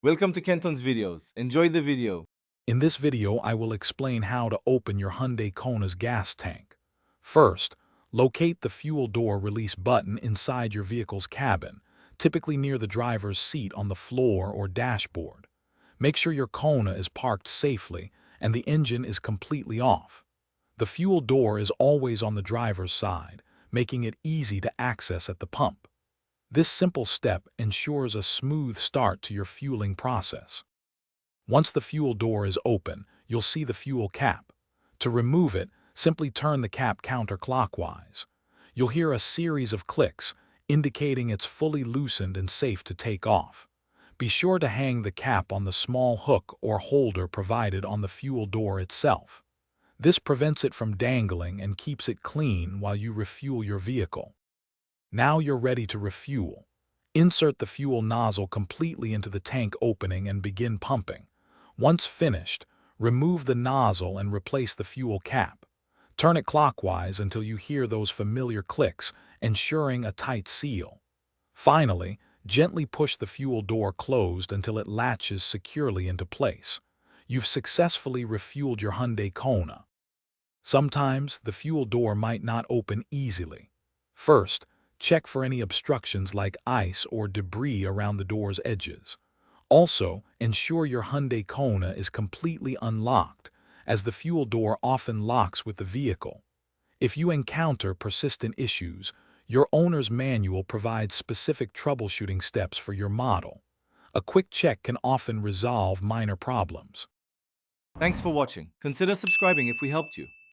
Welcome to Kenton's videos. Enjoy the video. In this video, I will explain how to open your Hyundai Kona's gas tank. First, locate the fuel door release button inside your vehicle's cabin, typically near the driver's seat on the floor or dashboard. Make sure your Kona is parked safely and the engine is completely off. The fuel door is always on the driver's side, making it easy to access at the pump. This simple step ensures a smooth start to your fueling process. Once the fuel door is open, you'll see the fuel cap. To remove it, simply turn the cap counterclockwise. You'll hear a series of clicks, indicating it's fully loosened and safe to take off. Be sure to hang the cap on the small hook or holder provided on the fuel door itself. This prevents it from dangling and keeps it clean while you refuel your vehicle. Now you're ready to refuel. Insert the fuel nozzle completely into the tank opening and begin pumping. Once finished, remove the nozzle and replace the fuel cap. Turn it clockwise until you hear those familiar clicks, ensuring a tight seal. Finally, gently push the fuel door closed until it latches securely into place. You've successfully refueled your Hyundai Kona. Sometimes the fuel door might not open easily. First, check for any obstructions like ice or debris around the door's edges. Also, ensure your Hyundai Kona is completely unlocked, as the fuel door often locks with the vehicle. If you encounter persistent issues, your owner's manual provides specific troubleshooting steps for your model. A quick check can often resolve minor problems. Thanks for watching. Consider subscribing if we helped you.